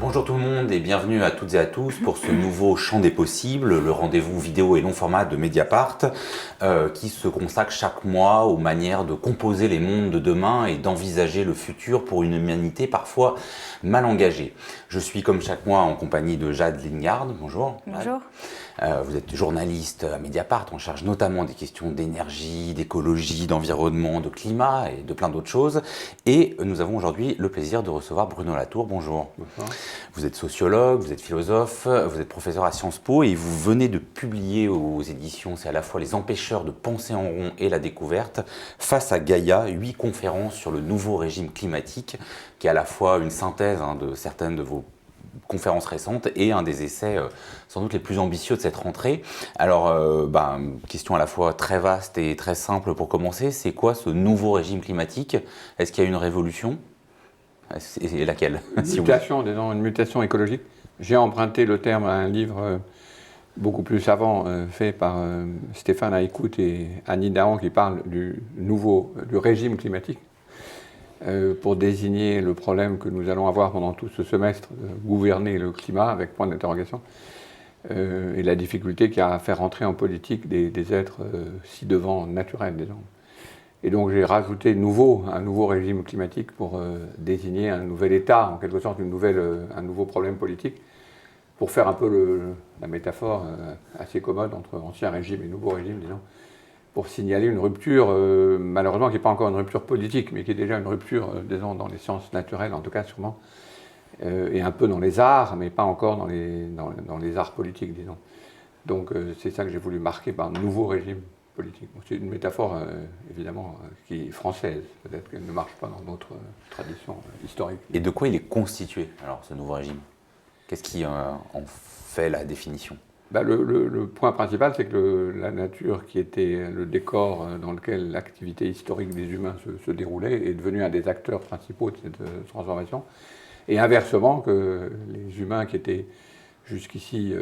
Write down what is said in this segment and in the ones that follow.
Bonjour tout le monde et bienvenue à toutes et à tous pour ce nouveau Champ des possibles, le rendez-vous vidéo et long format de Mediapart qui se consacre chaque mois aux manières de composer les mondes de demain et d'envisager le futur pour une humanité parfois mal engagée. Je suis comme chaque mois en compagnie de Jade Lingard. Bonjour. Bonjour. Vous êtes journaliste à Mediapart, on charge notamment des questions d'énergie, d'écologie, d'environnement, de climat et de plein d'autres choses. Et nous avons aujourd'hui le plaisir de recevoir Bruno Latour. Bonjour. Bonjour. Vous êtes sociologue, vous êtes philosophe, vous êtes professeur à Sciences Po et vous venez de publier aux éditions, c'est à la fois Les Empêcheurs de penser en rond et La Découverte, face à Gaïa, 8 conférences sur le nouveau régime climatique, qui est à la fois une synthèse de certaines de vos conférences récentes et un des essais sans doute les plus ambitieux de cette rentrée. Alors, question à la fois très vaste et très simple pour commencer, c'est quoi ce nouveau régime climatique? Est-ce qu'il y a une révolution? Et laquelle? Une mutation écologique. J'ai emprunté le terme à un livre beaucoup plus savant fait par Stéphane Haïkout et Annie Dahan qui parle du régime climatique pour désigner le problème que nous allons avoir pendant tout ce semestre de gouverner le climat avec point d'interrogation et la difficulté qu'il y a à faire entrer en politique des êtres ci-devant naturels, disons. Et donc j'ai rajouté un nouveau régime climatique pour désigner un nouvel état, en quelque sorte un nouveau problème politique, pour faire un peu la métaphore assez commode entre ancien régime et nouveau régime, disons, pour signaler une rupture, malheureusement qui n'est pas encore une rupture politique, mais qui est déjà une rupture, disons, dans les sciences naturelles, en tout cas sûrement, et un peu dans les arts, mais pas encore dans les arts politiques, disons. Donc c'est ça que j'ai voulu marquer par un nouveau régime politique. C'est une métaphore, évidemment, qui est française. Peut-être qu'elle ne marche pas dans notre tradition historique. Et de quoi il est constitué, alors, ce nouveau régime? Qu'est-ce qui en fait la définition? Le point principal, c'est que la nature, qui était le décor dans lequel l'activité historique des humains se déroulait, est devenue un des acteurs principaux de cette transformation. Et inversement, que les humains qui étaient jusqu'ici,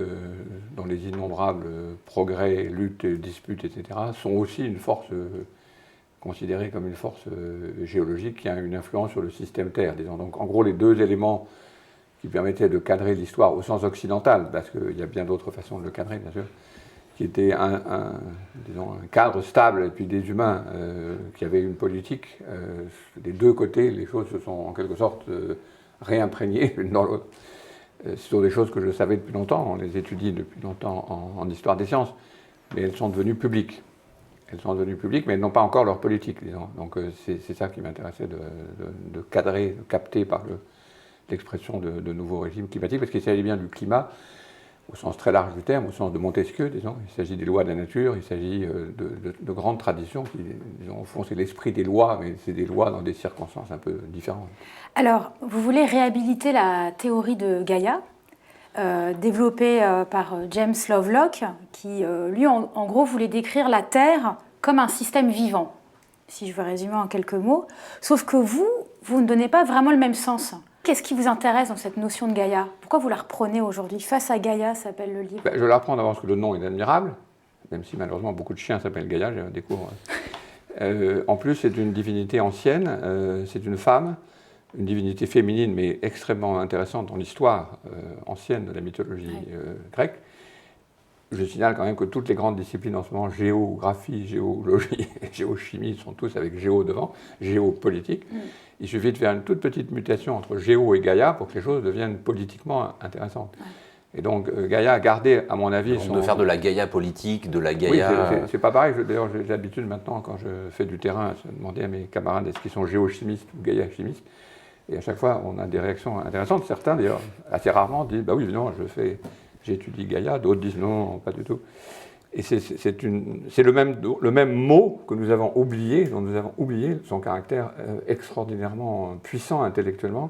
dans les innombrables progrès, luttes, disputes, etc., sont aussi une force considérée comme une force géologique qui a une influence sur le système Terre, disons. Donc en gros, les deux éléments qui permettaient de cadrer l'histoire au sens occidental, parce qu'il y a bien d'autres façons de le cadrer, bien sûr, qui était disons, un cadre stable, et puis des humains qui avaient une politique. Des deux côtés, les choses se sont en quelque sorte réimprégnées l'une dans l'autre. Ce sont des choses que je savais depuis longtemps, on les étudie depuis longtemps en histoire des sciences, mais elles sont devenues publiques. Elles sont devenues publiques, mais elles n'ont pas encore leur politique, disons. Donc c'est ça qui m'intéressait de cadrer, de capter par l'expression de nouveau régime climatique, parce qu'il s'agit bien du climat au sens très large du terme, au sens de Montesquieu, disons. Il s'agit des lois de la nature, il s'agit de grandes traditions qui, disons, au fond, c'est l'esprit des lois, mais c'est des lois dans des circonstances un peu différentes. Alors, vous voulez réhabiliter la théorie de Gaïa, développée par James Lovelock, qui, lui, en gros, voulait décrire la Terre comme un système vivant, si je veux résumer en quelques mots. Sauf que vous ne donnez pas vraiment le même sens. Qu'est-ce qui vous intéresse dans cette notion de Gaïa? Pourquoi vous la reprenez aujourd'hui? Face à Gaïa s'appelle le livre. Je la reprends d'abord parce que le nom est admirable, même si malheureusement beaucoup de chiens s'appellent Gaïa, j'ai découvert. En plus, c'est une divinité ancienne, c'est une femme, une divinité féminine, mais extrêmement intéressante dans l'histoire ancienne de la mythologie grecque. Je signale quand même que toutes les grandes disciplines en ce moment, géographie, géologie, géochimie, sont tous avec géo devant, géopolitique. Il suffit de faire une toute petite mutation entre géo et Gaïa pour que les choses deviennent politiquement intéressantes. Et donc Gaïa a gardé, à mon avis... De faire de la Gaïa politique, de la Gaïa... Oui, c'est pas pareil. D'ailleurs, j'ai l'habitude maintenant, quand je fais du terrain, à demander à mes camarades est-ce qu'ils sont géochimistes ou Gaïa-chimistes. Et à chaque fois, on a des réactions intéressantes. Certains, d'ailleurs, assez rarement, disent « bah oui, non, j'étudie Gaïa », d'autres disent « non, pas du tout ». Et c'est le même mot que nous avons oublié, dont nous avons oublié son caractère extraordinairement puissant intellectuellement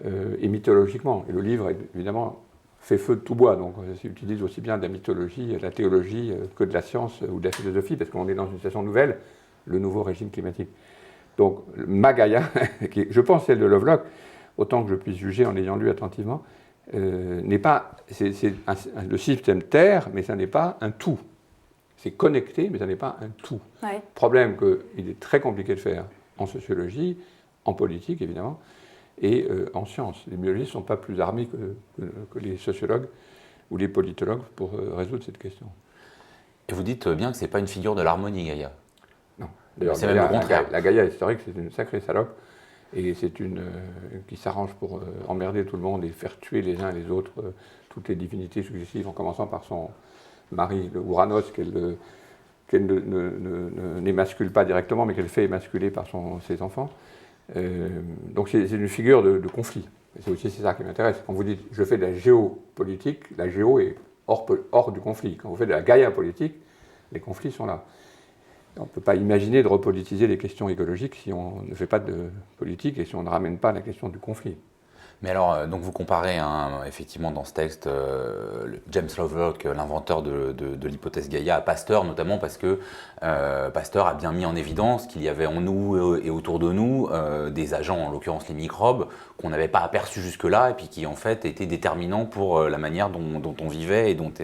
et mythologiquement. Et le livre, évidemment, fait feu de tout bois, donc il utilise aussi bien de la mythologie, de la théologie que de la science ou de la philosophie, parce qu'on est dans une situation nouvelle, le nouveau régime climatique. Donc ma Gaïa, qui est, je pense, celle de Lovelock, autant que je puisse juger en l'ayant lu attentivement, n'est pas, c'est le système Terre, mais ça n'est pas un tout. C'est connecté, mais ça n'est pas un tout. Problème qu'il est très compliqué de faire en sociologie, en politique évidemment, et en sciences. Les biologistes ne sont pas plus armés que les sociologues ou les politologues pour résoudre cette question. Et vous dites bien que ce n'est pas une figure de l'harmonie, Gaïa. Non. D'ailleurs, c'est même le contraire. La Gaïa historique, c'est une sacrée salope, et c'est une qui s'arrange pour emmerder tout le monde et faire tuer les uns et les autres toutes les divinités successives, en commençant par son mari, le Ouranos, qu'elle n'émascule pas directement, mais qu'elle fait émasculer par ses enfants. Donc c'est une figure de conflit. C'est aussi ça qui m'intéresse. Quand vous dites je fais de la géopolitique, la géo est hors du conflit. Quand vous faites de la Gaïa politique, les conflits sont là. On ne peut pas imaginer de repolitiser les questions écologiques si on ne fait pas de politique et si on ne ramène pas la question du conflit. Mais alors, donc vous comparez effectivement dans ce texte James Lovelock, l'inventeur de l'hypothèse Gaïa, à Pasteur, notamment parce que Pasteur a bien mis en évidence qu'il y avait en nous et autour de nous des agents, en l'occurrence les microbes, qu'on n'avait pas aperçus jusque-là et puis qui en fait étaient déterminants pour la manière dont on vivait et dont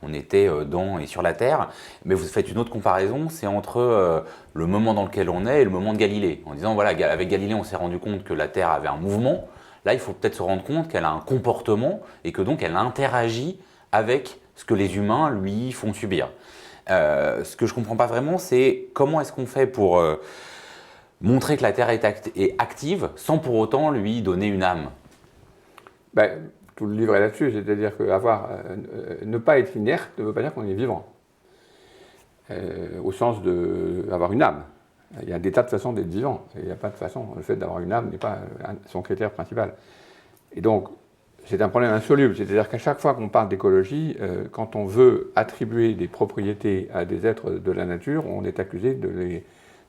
on était dans et sur la Terre. Mais vous faites une autre comparaison, c'est entre le moment dans lequel on est et le moment de Galilée, en disant voilà, avec Galilée on s'est rendu compte que la Terre avait un mouvement. Là, il faut peut-être se rendre compte qu'elle a un comportement et que donc elle interagit avec ce que les humains lui font subir. Ce que je ne comprends pas vraiment, c'est comment est-ce qu'on fait pour montrer que la Terre est active sans pour autant lui donner une âme? Tout le livre est là-dessus, c'est-à-dire que ne pas être inerte ne veut pas dire qu'on est vivant, au sens d'avoir une âme. Il y a des tas de façons d'être vivant. Il n'y a pas de façon. Le fait d'avoir une âme n'est pas son critère principal. Et donc, c'est un problème insoluble. C'est-à-dire qu'à chaque fois qu'on parle d'écologie, quand on veut attribuer des propriétés à des êtres de la nature, on est accusé de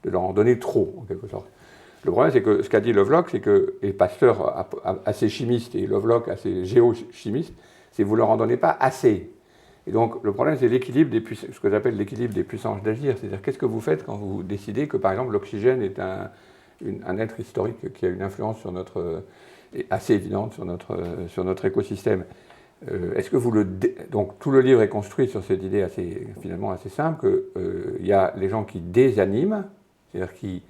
leur en donner trop, en quelque sorte. Le problème, c'est que ce qu'a dit Lovelock, c'est que, et Pasteur assez chimiste et Lovelock assez géochimiste, c'est que vous ne leur en donnez pas assez. Et donc, le problème, c'est l'équilibre ce que j'appelle l'équilibre des puissances d'agir. C'est-à-dire, qu'est-ce que vous faites quand vous décidez que, par exemple, l'oxygène est un être historique qui a une influence assez évidente sur notre écosystème. Est-ce que donc, tout le livre est construit sur cette idée finalement assez simple, qu'il y a les gens qui désaniment, c'est-à-dire qui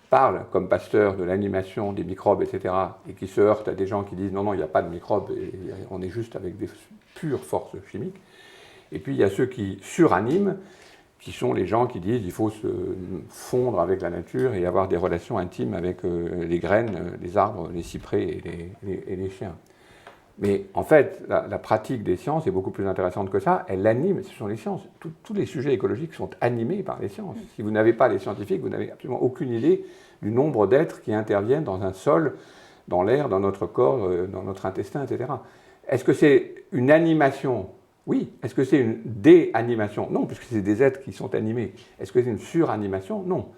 parlent, comme Pasteur, de l'animation des microbes, etc., et qui se heurtent à des gens qui disent non, il n'y a pas de microbes, et on est juste avec des pures forces chimiques. Et puis il y a ceux qui suraniment, qui sont les gens qui disent qu'il faut se fondre avec la nature et avoir des relations intimes avec les graines, les arbres, les cyprès et les chiens. Mais en fait, la pratique des sciences est beaucoup plus intéressante que ça. Elle anime, ce sont les sciences. Tous les sujets écologiques sont animés par les sciences. Si vous n'avez pas les scientifiques, vous n'avez absolument aucune idée du nombre d'êtres qui interviennent dans un sol, dans l'air, dans notre corps, dans notre intestin, etc. Est-ce que c'est une animation ? Oui. Est-ce que c'est une déanimation? Non, puisque c'est des êtres qui sont animés. Est-ce que c'est une suranimation? Non.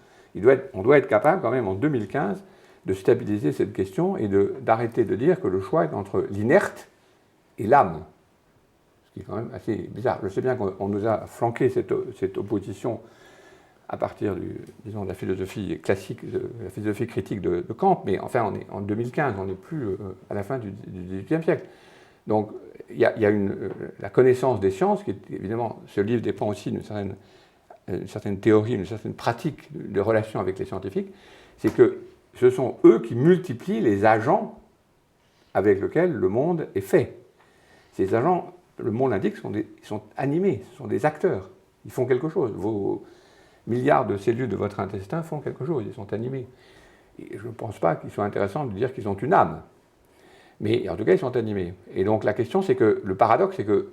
On doit être capable, quand même, en 2015, de stabiliser cette question et d'arrêter de dire que le choix est entre l'inerte et l'âme. Ce qui est quand même assez bizarre. Je sais bien qu'on nous a flanqué cette opposition à partir de la philosophie classique, de la philosophie critique de Kant, mais enfin, on est en 2015, on n'est plus à la fin du XVIIIe siècle. Donc, il y a la connaissance des sciences, qui est évidemment, ce livre dépend aussi d'une certaine théorie, d'une certaine pratique de relation avec les scientifiques, c'est que ce sont eux qui multiplient les agents avec lesquels le monde est fait. Ces agents, le monde l'indique, ils sont animés, ce sont des acteurs, ils font quelque chose. Vos milliards de cellules de votre intestin font quelque chose, ils sont animés. Et je ne pense pas qu'il soit intéressant de dire qu'ils ont une âme. Mais en tout cas, ils sont animés. Et donc la question, c'est que le paradoxe, c'est que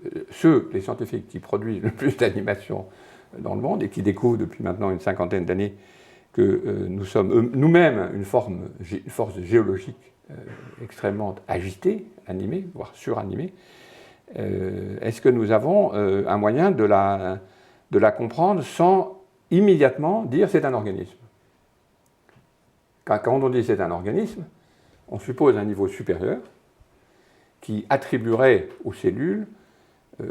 les scientifiques qui produisent le plus d'animation dans le monde et qui découvrent depuis maintenant une cinquantaine d'années que nous sommes nous-mêmes une force géologique extrêmement agitée, animée, voire suranimée, est-ce que nous avons un moyen de la comprendre sans immédiatement dire c'est un organisme? Quand on dit c'est un organisme, on suppose un niveau supérieur qui attribuerait aux cellules,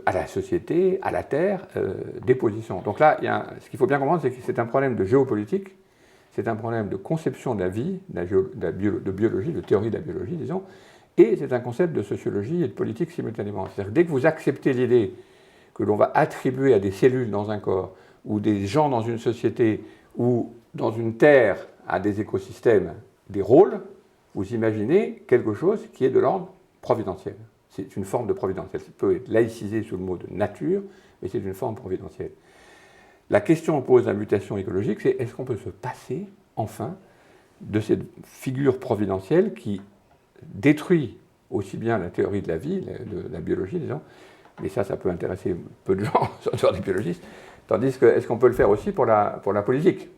à la société, à la Terre, des positions. Donc là, ce qu'il faut bien comprendre, c'est que c'est un problème de géopolitique, c'est un problème de conception de la vie, de biologie, de théorie de la biologie, disons, et c'est un concept de sociologie et de politique simultanément. C'est-à-dire que dès que vous acceptez l'idée que l'on va attribuer à des cellules dans un corps, ou des gens dans une société, ou dans une terre, à des écosystèmes, des rôles, vous imaginez quelque chose qui est de l'ordre providentiel. C'est une forme de providentiel. Ça peut être laïcisé sous le mot de nature, mais c'est une forme providentielle. La question que pose la mutation écologique, c'est est-ce qu'on peut se passer, enfin, de cette figure providentielle qui détruit aussi bien la théorie de la vie, de la biologie, disons, mais ça peut intéresser peu de gens, surtout des biologistes, tandis que est-ce qu'on peut le faire aussi pour la politique?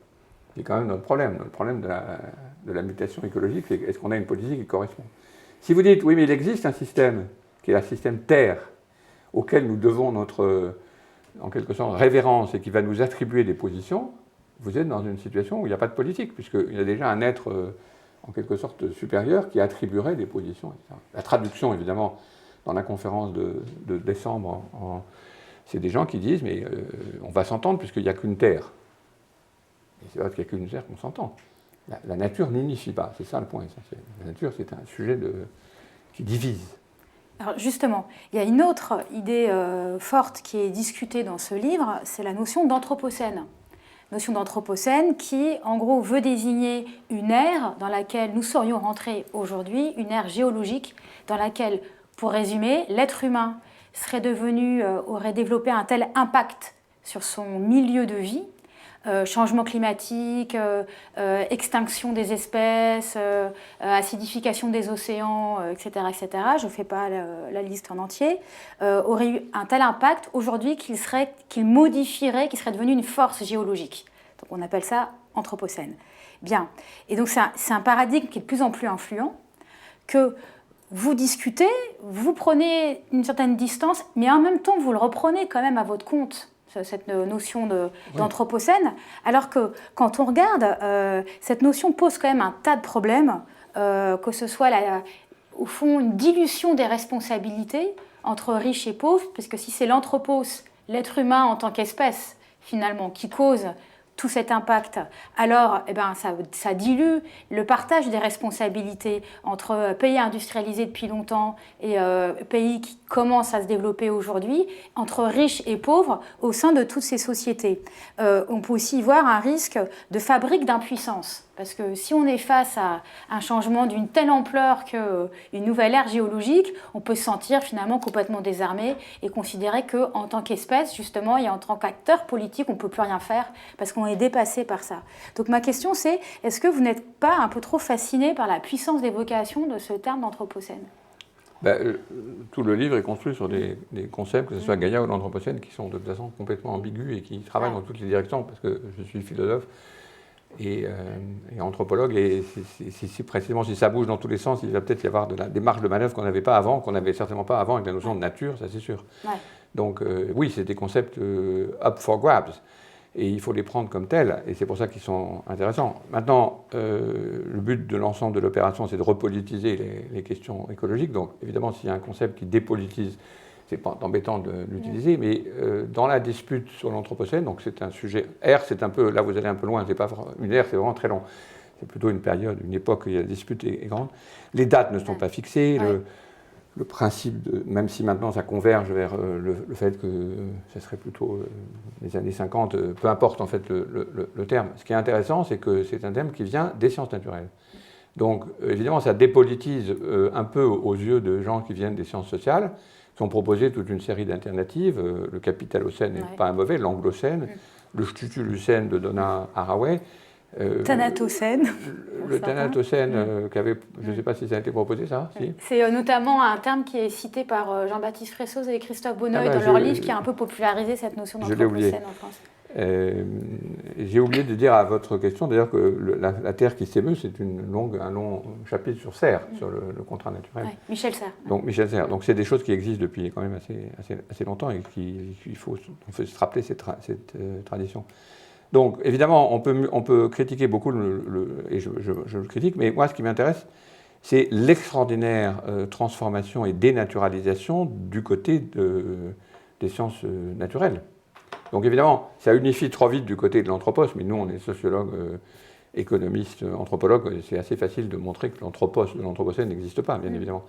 C'est quand même notre problème. Notre problème de la mutation écologique, c'est est-ce qu'on a une politique qui correspond? Si vous dites, oui, mais il existe un système, qui est le système Terre, auquel nous devons notre, en quelque sorte, révérence et qui va nous attribuer des positions, vous êtes dans une situation où il n'y a pas de politique, puisqu'il y a déjà un être, en quelque sorte, supérieur qui attribuerait des positions, etc. La traduction, évidemment, dans la conférence de décembre, c'est des gens qui disent, mais on va s'entendre puisqu'il n'y a qu'une Terre. Et c'est vrai qu'il n'y a qu'une Terre qu'on s'entend. La nature n'unifie pas, c'est ça le point essentiel. La nature, c'est un sujet qui divise. Alors justement, il y a une autre idée forte qui est discutée dans ce livre, c'est la notion d'anthropocène. Notion d'anthropocène qui, en gros, veut désigner une ère dans laquelle nous serions rentrés aujourd'hui, une ère géologique dans laquelle, pour résumer, l'être humain aurait développé un tel impact sur son milieu de vie, changement climatique, extinction des espèces, acidification des océans, etc., etc., je ne fais pas la liste en entier, aurait eu un tel impact aujourd'hui qu'il modifierait, qu'il serait devenu une force géologique. Donc on appelle ça anthropocène. Bien. Et donc c'est un paradigme qui est de plus en plus influent, que vous discutez, vous prenez une certaine distance, mais en même temps vous le reprenez quand même à votre compte, cette notion d'anthropocène, alors que quand on regarde, cette notion pose quand même un tas de problèmes, que ce soit au fond une dilution des responsabilités entre riches et pauvres, parce que si c'est l'anthropos, l'être humain en tant qu'espèce, finalement, qui cause tout cet impact, alors ça dilue le partage des responsabilités entre pays industrialisés depuis longtemps et pays qui commencent à se développer aujourd'hui, entre riches et pauvres au sein de toutes ces sociétés. On peut aussi y voir un risque de fabrique d'impuissance, parce que si on est face à un changement d'une telle ampleur qu'une nouvelle ère géologique, on peut se sentir finalement complètement désarmé et considérer qu'en tant qu'espèce, justement, et en tant qu'acteur politique, on ne peut plus rien faire parce qu'on est dépassé par ça. Donc ma question c'est, est-ce que vous n'êtes pas un peu trop fasciné par la puissance d'évocation de ce terme d'anthropocène? Tout le livre est construit sur des concepts, que ce soit Gaïa ou l'anthropocène, qui sont de toute façon complètement ambigus et qui travaillent dans toutes les directions, parce que je suis philosophe et anthropologue, et précisément si ça bouge dans tous les sens, il va peut-être y avoir des marges de manœuvre qu'on n'avait pas avant, qu'on n'avait certainement pas avant avec la notion de nature, ça c'est sûr. Ouais. Donc oui, c'est des concepts up for grabs. Et il faut les prendre comme tels, et c'est pour ça qu'ils sont intéressants. Maintenant, le but de l'ensemble de l'opération, c'est de repolitiser les questions écologiques. Donc, évidemment, s'il y a un concept qui dépolitise, c'est pas embêtant de l'utiliser, mais dans la dispute sur l'anthropocène, donc c'est un sujet... ère, c'est un peu... Là, vous allez un peu loin, c'est pas une ère, c'est vraiment très long. C'est plutôt une période, une époque où la dispute est grande. Les dates ne sont pas fixées, le principe, même si maintenant ça converge vers le fait que ça serait plutôt les années 50, peu importe en fait le terme. Ce qui est intéressant, c'est que c'est un thème qui vient des sciences naturelles. Donc évidemment, ça dépolitise un peu aux yeux de gens qui viennent des sciences sociales, qui ont proposé toute une série d'alternatives. Le capitalocène n'est pas un mauvais, l'anglocène, le stutulucène de Donna Haraway. Thanatocène. Le thanatocène, je ne sais pas si ça a été proposé, ça si. C'est notamment un terme qui est cité par Jean-Baptiste Fressoz et Christophe Bonneuil dans leur livre, qui a un peu popularisé cette notion d'anthropocène en France. J'ai oublié de dire à votre question, d'ailleurs, que la Terre qui s'émeut, c'est un long chapitre sur Serre, sur le contrat naturel. Ouais, Michel Serres. Donc, Michel Serres. Donc, c'est des choses qui existent depuis quand même assez longtemps et qu'il faut se rappeler cette tradition. Donc, évidemment, on peut critiquer beaucoup, et je le critique, mais moi, ce qui m'intéresse, c'est l'extraordinaire transformation et dénaturalisation du côté des sciences naturelles. Donc, évidemment, ça unifie trop vite du côté de l'anthropos, mais nous, on est sociologues, économistes, anthropologues, c'est assez facile de montrer que l'anthropocène n'existe pas, bien évidemment.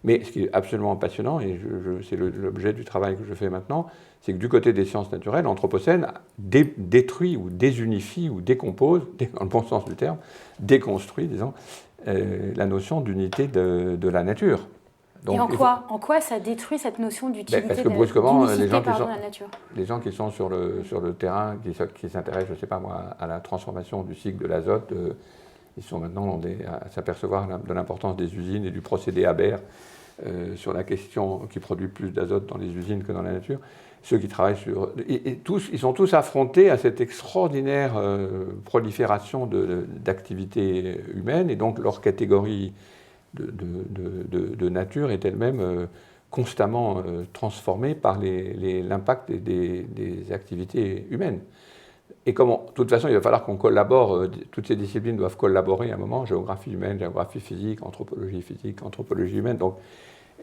Mais ce qui est absolument passionnant, et c'est l'objet du travail que je fais maintenant, c'est que du côté des sciences naturelles, l'anthropocène détruit ou désunifie ou décompose, dans le bon sens du terme, déconstruit, disons, la notion d'unité de la nature. Donc, et en quoi ça détruit cette notion d'utilité parce que brusquement, de la nature? Les gens qui sont sur le terrain, qui s'intéressent, je ne sais pas moi, à la transformation du cycle de l'azote, ils sont maintenant à s'apercevoir de l'importance des usines et du procédé Haber sur la question qui produit plus d'azote dans les usines que dans la nature. Ceux qui travaillent sur... ils sont tous affrontés à cette extraordinaire prolifération d'activités humaines, et donc leur catégorie de nature est elle-même constamment transformée par l'impact des activités humaines. Et de toute façon, il va falloir qu'on collabore, toutes ces disciplines doivent collaborer à un moment, géographie humaine, géographie physique, anthropologie humaine. Donc,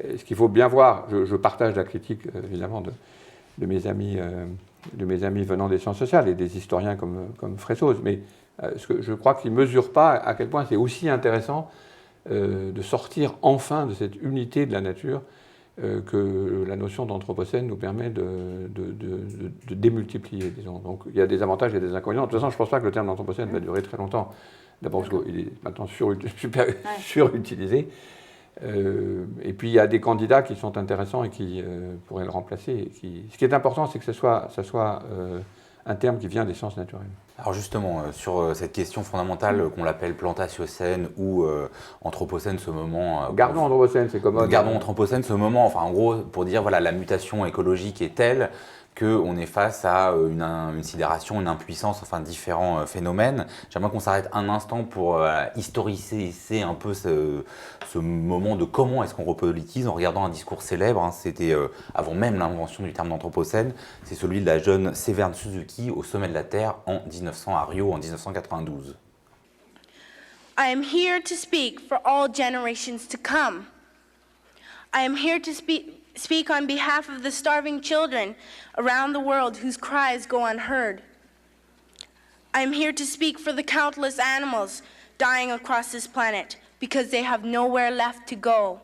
ce qu'il faut bien voir, je partage la critique évidemment de mes amis venant des sciences sociales et des historiens comme Fressoz, mais je crois qu'ils ne mesurent pas à quel point c'est aussi intéressant de sortir enfin de cette unité de la nature que la notion d'anthropocène nous permet de démultiplier, disons. Donc il y a des avantages et des inconvénients. De toute façon, je ne pense pas que le terme d'anthropocène va durer très longtemps. D'abord parce qu'il est maintenant surutilisé. Et puis il y a des candidats qui sont intéressants et qui pourraient le remplacer. Ce qui est important, c'est que ce soit un terme qui vient des sciences naturelles. Alors justement, sur cette question fondamentale qu'on l'appelle plantatiocène ou anthropocène, ce moment... Gardons anthropocène, c'est commode. Gardons anthropocène, ce moment, enfin en gros, pour dire voilà, la mutation écologique est telle qu'on est face à une sidération, une impuissance, enfin différents phénomènes. J'aimerais qu'on s'arrête un instant pour historiciser un peu ce moment de comment est-ce qu'on repolitise en regardant un discours célèbre. Hein, c'était avant même l'invention du terme d'anthropocène. C'est celui de la jeune Severn Suzuki au sommet de la Terre en 1900 à Rio en 1992. I am here to speak for all generations to come. I am here to speak on behalf of the starving children around the world whose cries go unheard. I am here to speak for the countless animals dying across this planet because they have nowhere left to go.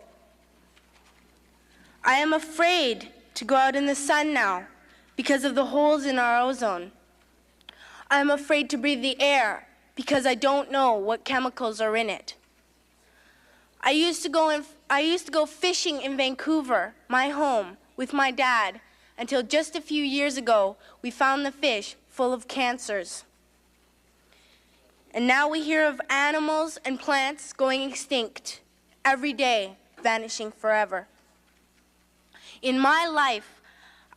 I am afraid to go out in the sun now because of the holes in our ozone. I am afraid to breathe the air because I don't know what chemicals are in it. I used to go fishing in Vancouver, my home, with my dad, until just a few years ago we found the fish full of cancers. And now we hear of animals and plants going extinct, every day vanishing forever. In my life,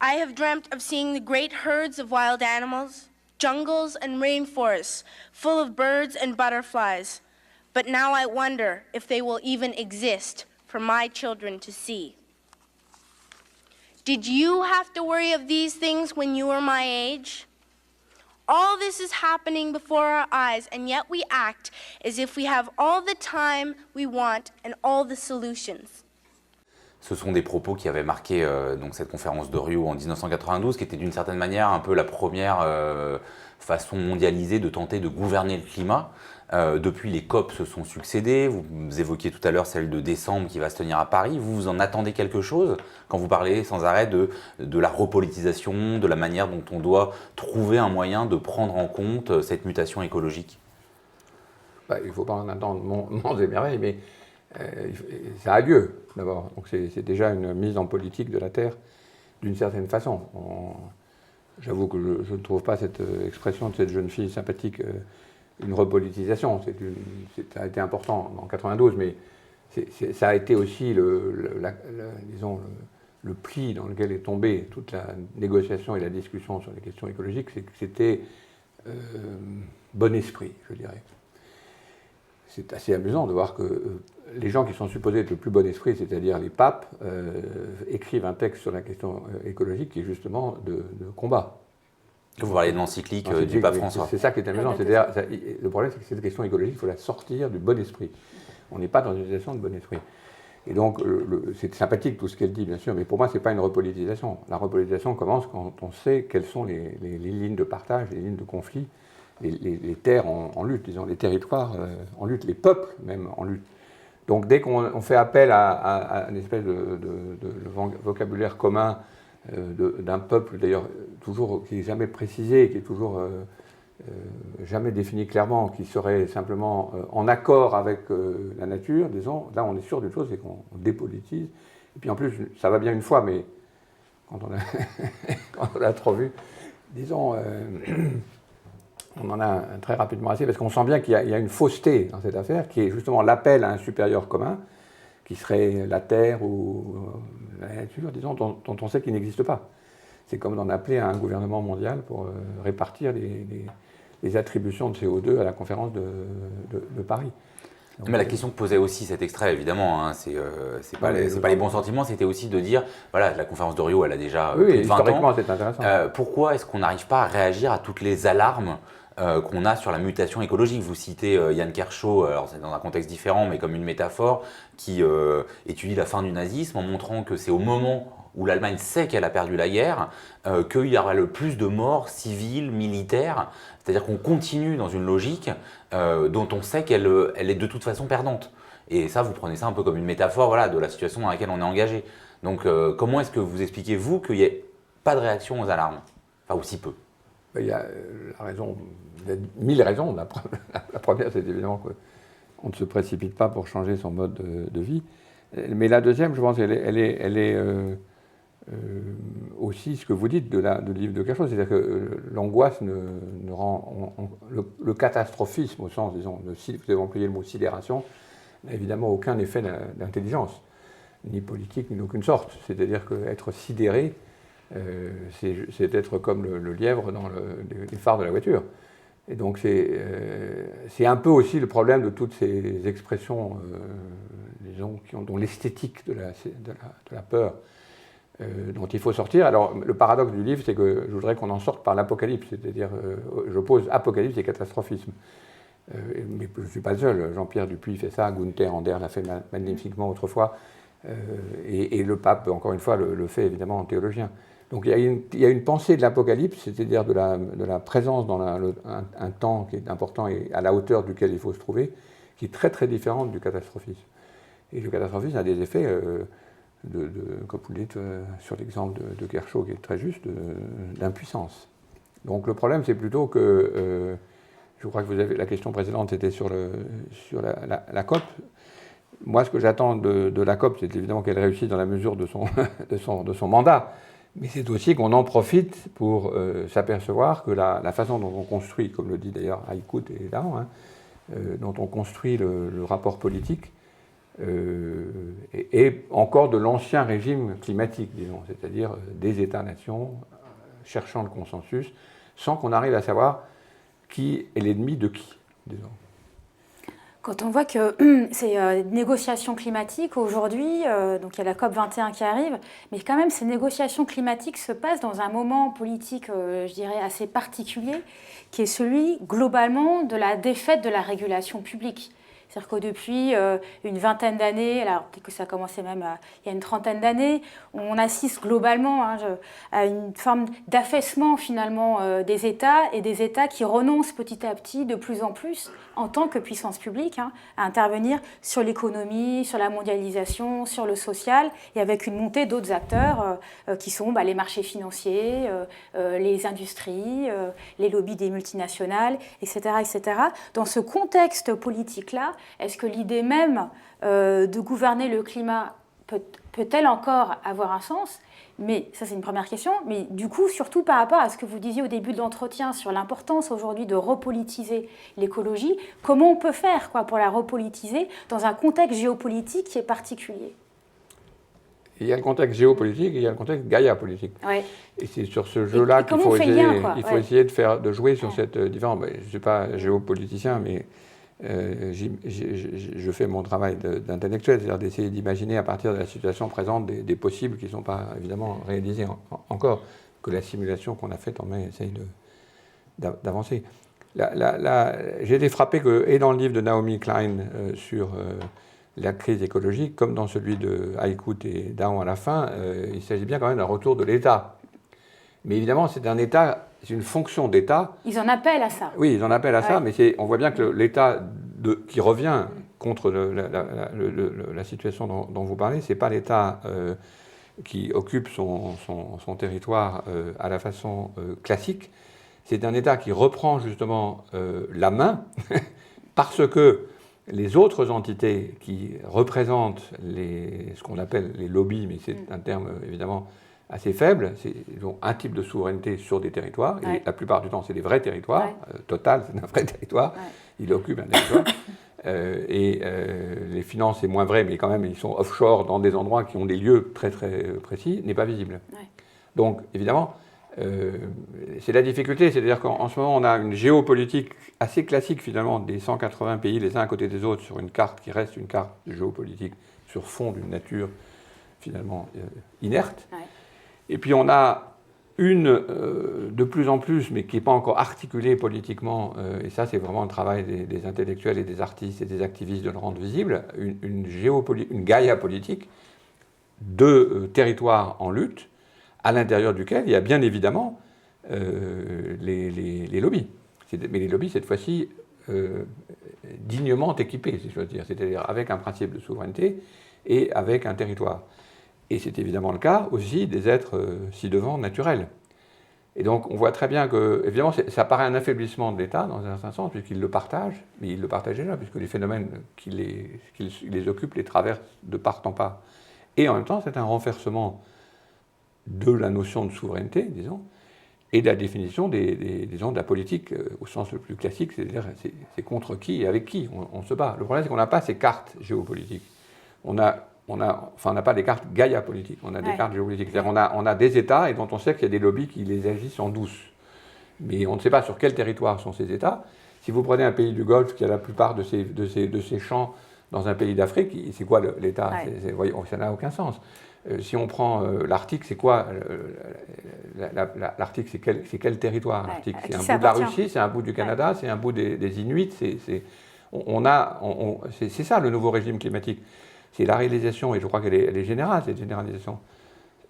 I have dreamt of seeing the great herds of wild animals, jungles and rainforests full of birds and butterflies. But now I wonder if they will even exist for my children to see. Did you have to worry of these things when you were my age? All this is happening before our eyes, and yet we act as if we have all the time we want and all the solutions. Ce sont des propos qui avaient marqué donc cette conférence de Rio en 1992, qui était d'une certaine manière un peu la première façon mondialisée de tenter de gouverner le climat. Depuis, les COP se sont succédés. Vous évoquiez tout à l'heure celle de décembre qui va se tenir à Paris. Vous en attendez quelque chose quand vous parlez sans arrêt de la repolitisation, de la manière dont on doit trouver un moyen de prendre en compte cette mutation écologique? Il ne faut pas en attendre monts et merveilles, mais ça a lieu d'abord. Donc c'est déjà une mise en politique de la Terre d'une certaine façon. J'avoue que je ne trouve pas cette expression de cette jeune fille sympathique une repolitisation. Ça a été important en 92, mais ça a été aussi disons, le pli dans lequel est tombée toute la négociation et la discussion sur les questions écologiques, c'est que c'était bon esprit, je dirais. C'est assez amusant de voir que les gens qui sont supposés être le plus bon esprit, c'est-à-dire les papes, écrivent un texte sur la question écologique qui est justement de combat. Vous parlez de l'encyclique du pape François. C'est ça qui est amusant. C'est-à-dire, le problème, c'est que cette question écologique, il faut la sortir du bon esprit. On n'est pas dans une situation de bon esprit. Et donc, c'est sympathique tout ce qu'elle dit, bien sûr, mais pour moi, ce n'est pas une repolitisation. La repolitisation commence quand on sait quelles sont les lignes de partage, les lignes de conflit, les terres en lutte, disons, les territoires en lutte, les peuples même en lutte. Donc, dès qu'on fait appel à une espèce de vocabulaire commun d'un peuple, d'ailleurs, toujours qui n'est jamais précisé, qui est toujours jamais défini clairement, qui serait simplement en accord avec la nature, disons, là on est sûr d'une chose, c'est qu'on dépolitise. Et puis en plus, ça va bien une fois, mais quand on l'a trop vu, disons, on en a très rapidement assez, parce qu'on sent bien qu'il y a une fausseté dans cette affaire, qui est justement l'appel à un supérieur commun, qui serait la Terre ou la nature, disons, dont on sait qu'il n'existe pas. C'est comme d'en appeler à un gouvernement mondial pour répartir les attributions de CO2 à la conférence de Paris. Donc, mais la question que posait aussi cet extrait, évidemment, hein, c'est pas les bons sentiments, c'était aussi de dire, voilà, la conférence de Rio, elle a déjà plus de 20 ans. Historiquement, c'est intéressant. Pourquoi est-ce qu'on n'arrive pas à réagir à toutes les alarmes qu'on a sur la mutation écologique? Vous citez Yann Kershaw, alors c'est dans un contexte différent, mais comme une métaphore, qui étudie la fin du nazisme en montrant que c'est au moment où l'Allemagne sait qu'elle a perdu la guerre, qu'il y aura le plus de morts civiles, militaires. C'est-à-dire qu'on continue dans une logique dont on sait qu'elle est de toute façon perdante. Et ça, vous prenez ça un peu comme une métaphore, voilà, de la situation dans laquelle on est engagé. Donc comment est-ce que vous expliquez, vous, qu'il n'y ait pas de réaction aux alarmes? Enfin, ou si peu. Il y a la raison, il y a 1000 raisons. La première, c'est évidemment qu'on ne se précipite pas pour changer son mode de vie. Mais la deuxième, je pense, elle est aussi ce que vous dites du livre de Kershaw, c'est-à-dire que l'angoisse ne rend... le catastrophisme, au sens, disons, vous avez employé le mot sidération, n'a évidemment aucun effet d'intelligence, ni politique, ni d'aucune sorte. C'est-à-dire qu'être sidéré, c'est être comme le lièvre dans les phares de la voiture. Et donc c'est un peu aussi le problème de toutes ces expressions, disons, dont l'esthétique de la peur, dont il faut sortir. Alors, le paradoxe du livre, c'est que je voudrais qu'on en sorte par l'apocalypse, c'est-à-dire, j'oppose apocalypse et catastrophisme. Mais je ne suis pas le seul, Jean-Pierre Dupuy fait ça, Gunther Anders l'a fait magnifiquement autrefois, et le pape, encore une fois, le fait évidemment en théologien. Donc il y a une pensée de l'apocalypse, c'est-à-dire de la présence dans un temps qui est important et à la hauteur duquel il faut se trouver, qui est très très différente du catastrophisme. Et le catastrophisme a des effets... comme vous le dites, sur l'exemple de Kershaw, qui est très juste, d'impuissance. Donc le problème, c'est plutôt que, je crois que la question précédente était sur la COP. Moi, ce que j'attends de la COP, c'est évidemment qu'elle réussisse dans la mesure de son mandat, mais c'est aussi qu'on en profite pour s'apercevoir que la façon dont on construit, comme le dit d'ailleurs Haïkout et Dahan, dont on construit le rapport politique, et encore de l'ancien régime climatique, disons, c'est-à-dire des États-nations cherchant le consensus, sans qu'on arrive à savoir qui est l'ennemi de qui, disons. Quand on voit que ces négociations climatiques aujourd'hui, donc il y a la COP21 qui arrive, mais quand même ces négociations climatiques se passent dans un moment politique, je dirais, assez particulier, qui est celui, globalement, de la défaite de la régulation publique. C'est-à-dire que depuis une vingtaine d'années, alors peut-être que ça a commencé même il y a une trentaine d'années, on assiste globalement à une forme d'affaissement finalement des États, et des États qui renoncent petit à petit de plus en plus, en tant que puissance publique, à intervenir sur l'économie, sur la mondialisation, sur le social, et avec une montée d'autres acteurs qui sont les marchés financiers, les industries, les lobbies des multinationales, etc., etc. Dans ce contexte politique-là, est-ce que l'idée même de gouverner le climat peut-elle encore avoir un sens? Mais ça, c'est une première question. Mais du coup, surtout par rapport à ce que vous disiez au début de l'entretien sur l'importance aujourd'hui de repolitiser l'écologie, comment on peut faire pour la repolitiser dans un contexte géopolitique qui est particulier? Il y a le contexte géopolitique et il y a le contexte Gaïa-politique. Ouais. Et c'est sur ce jeu-là qu'il faut essayer de jouer sur cette différence. Je ne suis pas géopoliticien, mais je fais mon travail d'intellectuel, c'est-à-dire d'essayer d'imaginer à partir de la situation présente des possibles qui ne sont pas évidemment réalisés encore, que la simulation qu'on a faite en essaye d'avancer. J'ai été frappé que, et dans le livre de Naomi Klein sur la crise écologique, comme dans celui de Haïkout et Dahan à la fin, il s'agit bien quand même d'un retour de l'État. Mais évidemment, c'est un État, c'est une fonction d'État. Ils en appellent à ça. Oui, ils en appellent à ça, mais on voit bien que l'État qui revient contre la situation dont vous parlez, ce n'est pas l'État qui occupe son territoire à la façon classique, c'est un État qui reprend justement la main parce que les autres entités qui représentent ce qu'on appelle les lobbies, mais c'est un terme évidemment assez faible, ils ont un type de souveraineté sur des territoires, et la plupart du temps c'est des vrais territoires. Total, c'est un vrai territoire, il occupe un territoire. Les finances, c'est moins vrai, mais quand même, ils sont offshore dans des endroits qui ont des lieux très très précis, n'est pas visible. Donc, évidemment, c'est la difficulté, c'est-à-dire qu'en ce moment, on a une géopolitique assez classique, finalement, des 180 pays les uns à côté des autres sur une carte qui reste une carte géopolitique sur fond d'une nature, finalement, inerte. Et puis, on a de plus en plus, mais qui n'est pas encore articulée politiquement, et ça c'est vraiment le travail des intellectuels et des artistes et des activistes de le rendre visible, une Gaïa politique de territoires en lutte, à l'intérieur duquel il y a bien évidemment les lobbies. Mais les lobbies, cette fois-ci, dignement équipés, si je veux dire, c'est-à-dire avec un principe de souveraineté et avec un territoire. Et c'est évidemment le cas aussi des êtres ci-devant naturels. Et donc on voit très bien que, évidemment, ça paraît un affaiblissement de l'État dans un certain sens, puisqu'il le partage, mais il le partage déjà, puisque les phénomènes qui les occupent les traversent de part en part. Et en même temps, c'est un renversement de la notion de souveraineté, disons, et de la définition disons, de la politique au sens le plus classique, c'est-à-dire c'est contre qui et avec qui on se bat. Le problème, c'est qu'on n'a pas ces cartes géopolitiques. On n'a pas des cartes Gaïa politiques, on a des cartes géopolitiques. C'est-à-dire on a des États et dont on sait qu'il y a des lobbies qui les agissent en douce. Mais on ne sait pas sur quel territoire sont ces États. Si vous prenez un pays du Golfe qui a la plupart de ces champs dans un pays d'Afrique, c'est quoi l'État? Ça n'a aucun sens. Si on prend l'Arctique, c'est quoi l'Arctique, c'est quel territoire? L'Arctique, c'est un bout de la Russie, c'est un bout du Canada, c'est un bout des Inuits. C'est ça le nouveau régime climatique. C'est la réalisation, et je crois qu'elle est générale, cette généralisation.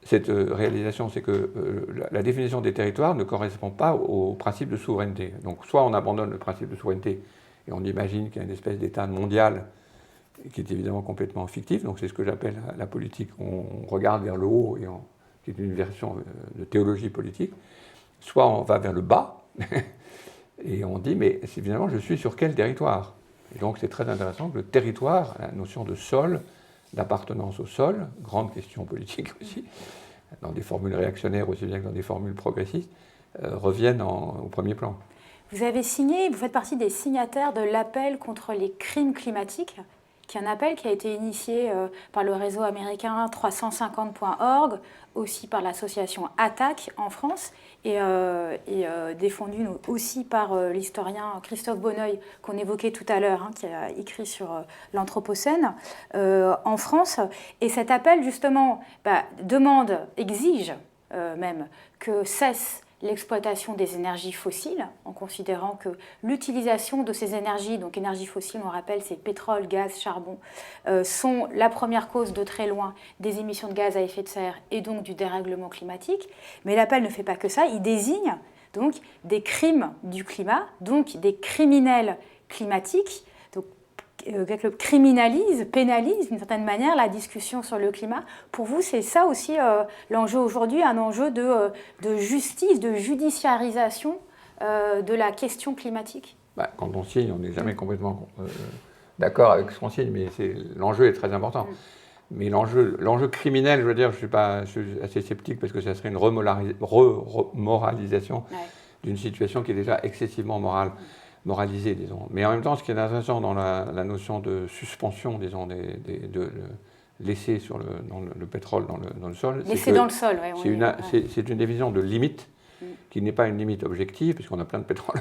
Cette réalisation, c'est que la définition des territoires ne correspond pas au principe de souveraineté. Donc soit on abandonne le principe de souveraineté et on imagine qu'il y a une espèce d'État mondial qui est évidemment complètement fictif, donc c'est ce que j'appelle la politique. On regarde vers le haut, qui est une version de théologie politique. Soit on va vers le bas et on dit, mais finalement, je suis sur quel territoire? Et donc c'est très intéressant que le territoire, la notion de sol, d'appartenance au sol, grande question politique aussi, dans des formules réactionnaires aussi bien que dans des formules progressistes, reviennent au premier plan. Vous faites partie des signataires de l'appel contre les crimes climatiques, qui est un appel qui a été initié par le réseau américain 350.org, aussi par l'association ATTAC en France, et défendu aussi par l'historien Christophe Bonneuil, qu'on évoquait tout à l'heure, qui a écrit sur l'Anthropocène en France. Et cet appel, justement, exige même que cesse l'exploitation des énergies fossiles, en considérant que l'utilisation de ces énergies, donc énergies fossiles, on rappelle, c'est pétrole, gaz, charbon, sont la première cause de très loin des émissions de gaz à effet de serre et donc du dérèglement climatique. Mais l'appel ne fait pas que ça, il désigne donc des crimes du climat, donc des criminels climatiques, pénalise d'une certaine manière la discussion sur le climat. Pour vous, c'est ça aussi l'enjeu aujourd'hui, un enjeu de justice, de judiciarisation de la question climatique? Quand on signe, on n'est jamais complètement d'accord avec ce qu'on signe, mais l'enjeu est très important. Mais l'enjeu criminel, je veux dire, je suis assez sceptique parce que ça serait une remoralisation d'une situation qui est déjà excessivement moralisé, disons. Mais en même temps, ce qui est intéressant dans la notion de suspension, disons, de laisser dans le pétrole dans le sol, laisser dans le sol, c'est une vision de limite qui n'est pas une limite objective, puisqu'on a plein de pétrole.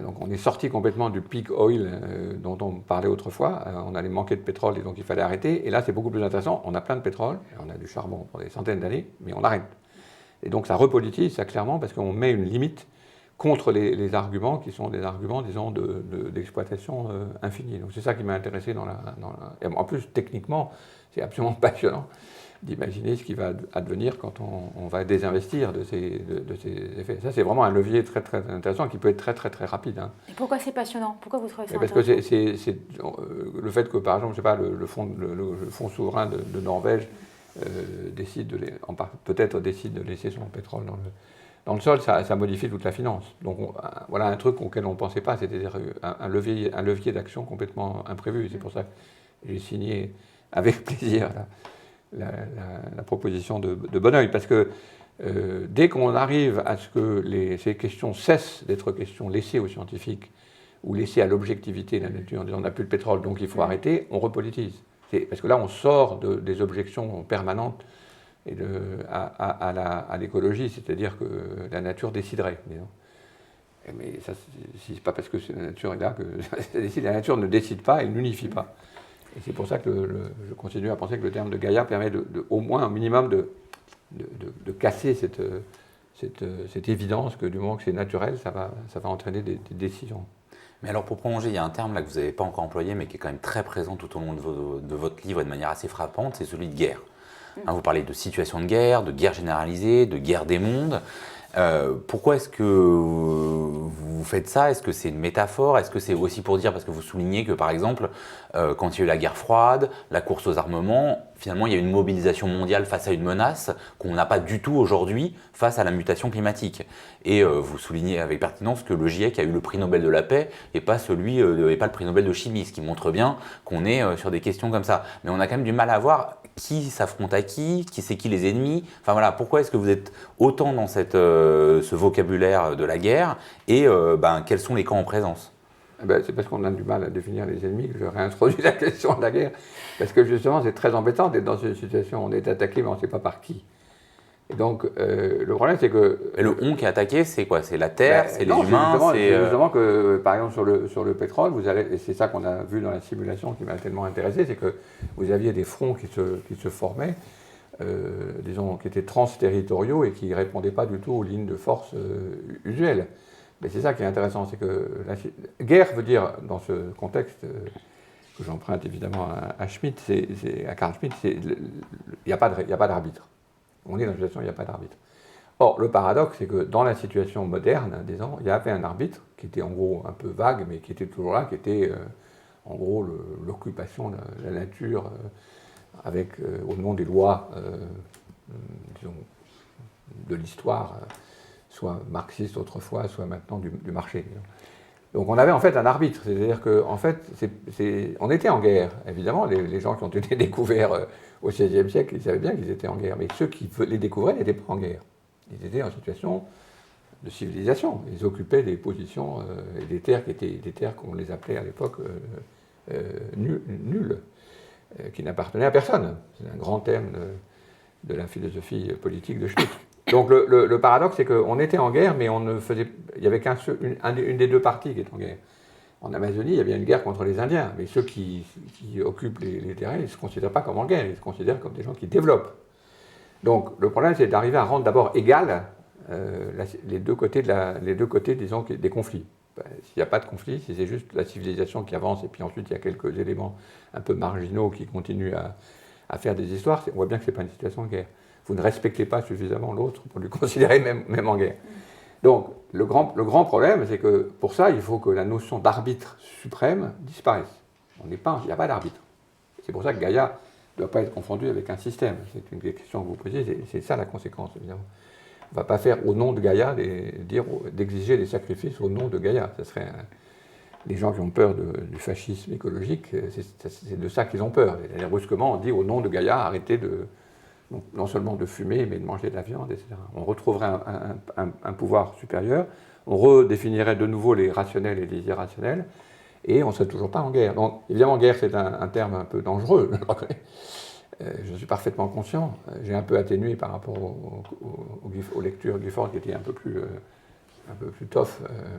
Donc on est sorti complètement du peak oil dont on parlait autrefois. On allait manquer de pétrole et donc il fallait arrêter. Et là, c'est beaucoup plus intéressant. On a plein de pétrole, et on a du charbon pour des centaines d'années, mais on arrête. Et donc ça repolitise, ça clairement, parce qu'on met une limite contre les arguments qui sont des arguments, disons, d'exploitation infinie. Donc c'est ça qui m'a intéressé Et en plus, techniquement, c'est absolument passionnant d'imaginer ce qui va advenir quand on va désinvestir de ces effets. Ça, c'est vraiment un levier très, très intéressant qui peut être très, très, très rapide. Et pourquoi c'est passionnant? Pourquoi vous trouvez ça intéressant? Parce que c'est le fait que, par exemple, je sais pas, le fonds souverain de Norvège peut-être décide de laisser son pétrole dans le sol, ça modifie toute la finance. Donc voilà un truc auquel on ne pensait pas, c'est-à-dire un levier d'action complètement imprévu. C'est pour ça que j'ai signé avec plaisir la proposition de Bonneuil, parce que dès qu'on arrive à ce que ces questions cessent d'être questions laissées aux scientifiques ou laissées à l'objectivité de la nature, en disant on n'a plus de pétrole donc il faut arrêter, on repolitise. Parce que là on sort des objections permanentes à l'écologie, c'est-à-dire que la nature déciderait. Disons. Mais ça, c'est pas parce que la nature est là que la nature ne décide pas, elle n'unifie pas. Et c'est pour ça que je continue à penser que le terme de Gaïa permet au moins un minimum de casser cette évidence que du moment que c'est naturel, ça va entraîner des décisions. Mais alors pour prolonger, il y a un terme là que vous n'avez pas encore employé, mais qui est quand même très présent tout au long de votre livre et de manière assez frappante, c'est celui de guerre. Hein, vous parlez de situation de guerre généralisée, de guerre des mondes. Pourquoi est-ce que vous faites ça? Est-ce que c'est une métaphore? Est-ce que c'est aussi pour dire, parce que vous soulignez que par exemple, quand il y a eu la guerre froide, la course aux armements, finalement il y a une mobilisation mondiale face à une menace qu'on n'a pas du tout aujourd'hui face à la mutation climatique. Et vous soulignez avec pertinence que le GIEC a eu le prix Nobel de la paix et pas le prix Nobel de chimie, ce qui montre bien qu'on est sur des questions comme ça. Mais on a quand même du mal à voir qui s'affronte à qui c'est qui les ennemis. Enfin voilà, pourquoi est-ce que vous êtes autant dans ce vocabulaire de la guerre et quels sont les camps en présence? C'est parce qu'on a du mal à définir les ennemis que je réintroduis la question de la guerre. Parce que justement, c'est très embêtant d'être dans une situation où on est attaqué, mais on ne sait pas par qui. Et donc, le problème, c'est que... Et le « on » qui est attaqué, c'est quoi? C'est la Terre, c'est les humains, c'est justement que, par exemple, sur le pétrole, et c'est ça qu'on a vu dans la simulation qui m'a tellement intéressé, c'est que vous aviez des fronts qui se formaient, disons, qui étaient transterritoriaux et qui ne répondaient pas du tout aux lignes de force usuelles. Mais c'est ça qui est intéressant, c'est que la guerre veut dire, dans ce contexte que j'emprunte évidemment à Schmitt, à Carl Schmitt, il n'y a pas d'arbitre. On est dans une situation où il n'y a pas d'arbitre. Or, le paradoxe, c'est que dans la situation moderne, disons, il y avait un arbitre qui était en gros un peu vague, mais qui était toujours là, qui était en gros l'occupation de la nature avec, au nom des lois, disons, de l'histoire, soit marxiste autrefois, soit maintenant du marché. Donc on avait en fait un arbitre, c'est-à-dire qu'en fait, on était en guerre, évidemment, les gens qui ont été découverts au XVIe siècle, ils savaient bien qu'ils étaient en guerre, mais ceux qui les découvraient n'étaient pas en guerre. Ils étaient en situation de civilisation, ils occupaient des positions et des terres qui étaient des terres qu'on les appelait à l'époque nulles, qui n'appartenaient à personne. C'est un grand thème de la philosophie politique de Schmitt. Donc le paradoxe, c'est qu'on était en guerre, mais il n'y avait une des deux parties qui est en guerre. En Amazonie, il y a bien une guerre contre les Indiens, mais ceux qui occupent les terrains, ils ne se considèrent pas comme en guerre, ils se considèrent comme des gens qui développent. Donc le problème, c'est d'arriver à rendre d'abord égal les deux côtés, disons, des conflits. S'il n'y a pas de conflit, si c'est juste la civilisation qui avance, et puis ensuite il y a quelques éléments un peu marginaux qui continuent à faire des histoires, on voit bien que ce n'est pas une situation de guerre. Vous ne respectez pas suffisamment l'autre pour le considérer même en guerre. Donc, le grand problème, c'est que pour ça, il faut que la notion d'arbitre suprême disparaisse. Il n'y a pas d'arbitre. C'est pour ça que Gaïa ne doit pas être confondu avec un système. C'est une des questions que vous posez, c'est ça la conséquence, évidemment. On ne va pas faire au nom de Gaïa, d'exiger des sacrifices au nom de Gaïa. Ce serait les gens qui ont peur du fascisme écologique, c'est de ça qu'ils ont peur. Et brusquement, on dit au nom de Gaïa, arrêtez non seulement de fumer, mais de manger de la viande, etc. On retrouverait un pouvoir supérieur, on redéfinirait de nouveau les rationnels et les irrationnels, et on ne serait toujours pas en guerre. Donc, évidemment, guerre, c'est un terme un peu dangereux, je suis parfaitement conscient. J'ai un peu atténué par rapport aux lectures Gifford, qui étaient un peu plus tough.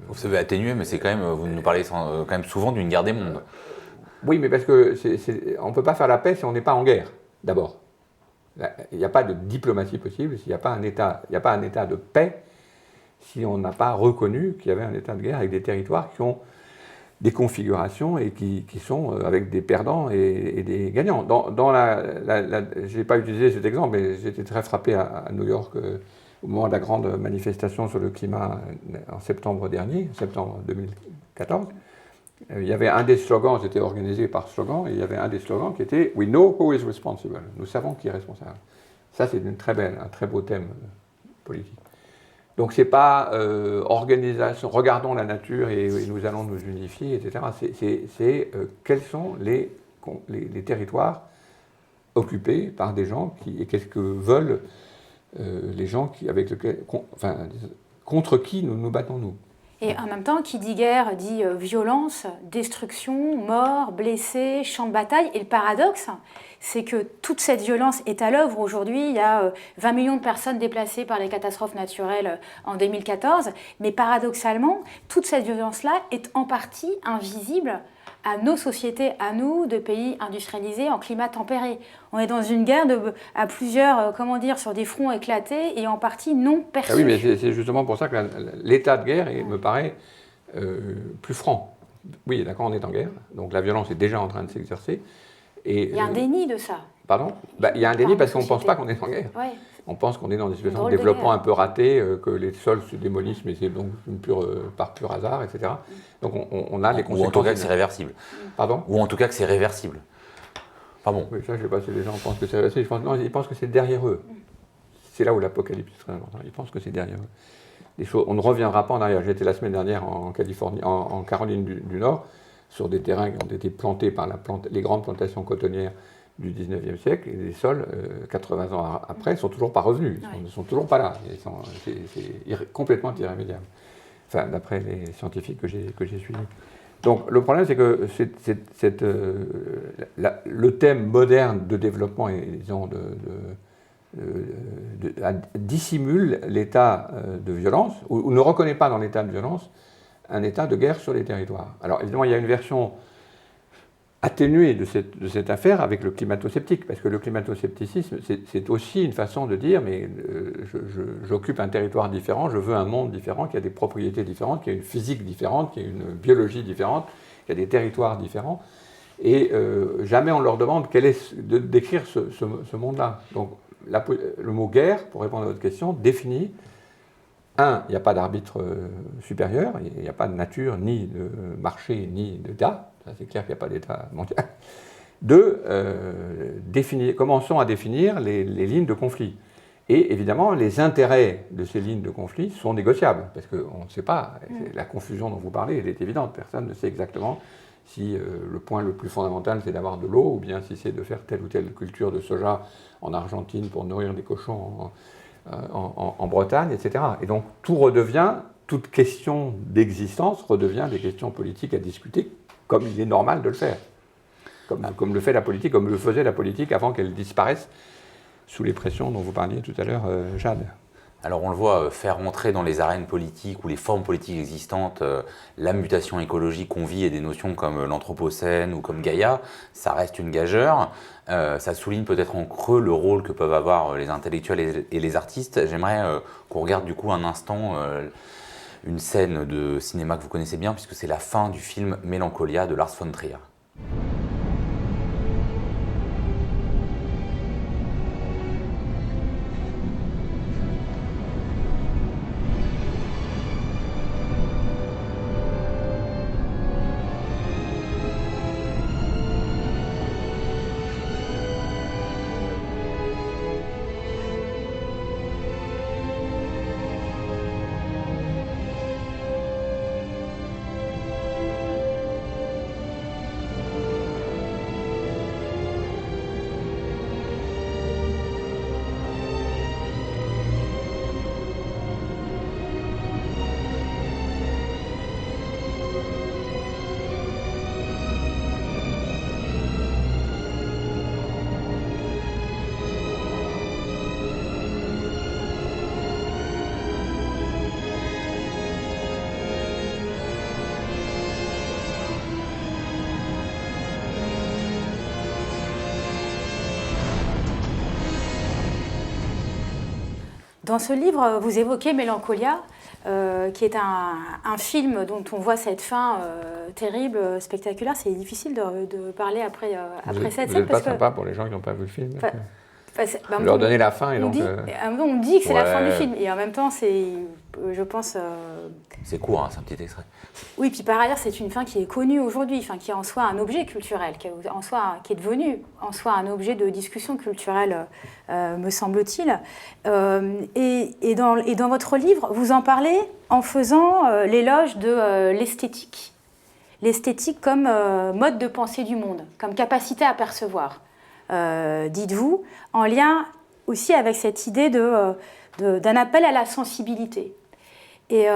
Vous savez atténuer, mais c'est quand même, vous nous parlez quand même souvent d'une guerre des mondes. Oui, mais parce que on ne peut pas faire la paix si on n'est pas en guerre, d'abord. Il n'y a pas de diplomatie possible s'il n'y a pas un état de paix, si on n'a pas reconnu qu'il y avait un état de guerre avec des territoires qui ont des configurations et qui sont avec des perdants et des gagnants. Je n'ai pas utilisé cet exemple, mais j'étais très frappé à New York au moment de la grande manifestation sur le climat en septembre dernier, septembre 2014. Il y avait un des slogans, c'était organisé par slogan, et il y avait un des slogans qui était « We know who is responsible ». Nous savons qui est responsable. Ça, c'est un très beau thème politique. Donc c'est pas organisation, regardons la nature et nous allons nous unifier, etc. C'est quels sont les territoires occupés par des gens et qu'est-ce que veulent les gens contre qui nous nous battons nous. Et en même temps, qui dit guerre dit violence, destruction, mort, blessés, champs de bataille. Et le paradoxe, c'est que toute cette violence est à l'œuvre aujourd'hui. Il y a 20 millions de personnes déplacées par les catastrophes naturelles en 2014. Mais paradoxalement, toute cette violence-là est en partie invisible à nos sociétés, à nous, de pays industrialisés en climat tempéré. On est dans une guerre à plusieurs, sur des fronts éclatés et en partie non perçus. Ah oui, mais c'est justement pour ça que l'état de guerre me paraît plus franc. Oui, d'accord, on est en guerre, donc la violence est déjà en train de s'exercer. Il y a un déni de ça. Pardon ? Il y a un déni parce qu'on ne pense pas qu'on est en guerre. Ouais. On pense qu'on est dans des situations de développement un peu ratées, que les sols se démolissent, mais c'est donc par pur hasard, etc. Donc on a les conséquences. Ou en tout cas que c'est réversible. Pardon ? Ou en tout cas que c'est réversible. Pardon. Oui, ça, je ne sais pas si les gens pensent que c'est réversible. Ils pensent que c'est derrière eux. C'est là où l'apocalypse est très important. Ils pensent que c'est derrière eux. On ne reviendra pas en arrière. J'étais la semaine dernière en Californie, en Caroline du Nord, sur des terrains qui ont été plantés par les grandes plantations cotonnières du 19e siècle, et les sols, 80 ans après, ne sont toujours pas revenus, ils ne sont toujours pas là, c'est complètement irrémédiable, enfin, d'après les scientifiques que j'ai suivis. Donc le problème, c'est que le thème moderne de développement, disons, dissimule l'état de violence, ou ne reconnaît pas dans l'état de violence un état de guerre sur les territoires. Alors évidemment, il y a une version atténuée de cette affaire avec le climato-sceptique, parce que le climato-scepticisme, c'est aussi une façon de dire, mais j'occupe un territoire différent, je veux un monde différent, qui a des propriétés différentes, qui a une physique différente, qui a une biologie différente, qui a des territoires différents, et jamais on leur demande de décrire ce monde-là. Donc le mot guerre, pour répondre à votre question, définit, il n'y a pas d'arbitre supérieur, il n'y a pas de nature, ni de marché, ni d'État. Ça, c'est clair qu'il n'y a pas d'État mondial. Deux, commençons à définir les lignes de conflit. Et évidemment, les intérêts de ces lignes de conflit sont négociables, parce qu'on ne sait pas, la confusion dont vous parlez, elle est évidente, personne ne sait exactement si le point le plus fondamental, c'est d'avoir de l'eau, ou bien si c'est de faire telle ou telle culture de soja en Argentine pour nourrir des cochons en Bretagne, etc. Et donc toute question d'existence redevient des questions politiques à discuter, comme il est normal de le faire. Comme le fait la politique, comme le faisait la politique avant qu'elle disparaisse sous les pressions dont vous parliez tout à l'heure, Jade. Alors on le voit, faire entrer dans les arènes politiques ou les formes politiques existantes la mutation écologique qu'on vit et des notions comme l'anthropocène ou comme Gaïa, ça reste une gageure. Ça souligne peut-être en creux le rôle que peuvent avoir les intellectuels et les artistes. J'aimerais qu'on regarde du coup un instant une scène de cinéma que vous connaissez bien, puisque c'est la fin du film Mélancolia de Lars von Trier. Dans ce livre, vous évoquez Mélancolia, qui est un film dont on voit cette fin terrible, spectaculaire. C'est difficile de parler après cette scène. Vous n'êtes pas sympa pour les gens qui n'ont pas vu le film. Je leur donner la fin et donc... On dit que c'est la fin du film, et en même temps, c'est, je pense... C'est court, hein, c'est un petit extrait. Oui, puis par ailleurs, c'est une fin qui est connue aujourd'hui, qui est en soi un objet culturel, qui est devenu en soi un objet de discussion culturelle, me semble-t-il. Et dans votre livre, vous en parlez en faisant l'éloge de l'esthétique. L'esthétique comme mode de pensée du monde, comme capacité à percevoir, dites-vous, en lien aussi avec cette idée d'un appel à la sensibilité. Et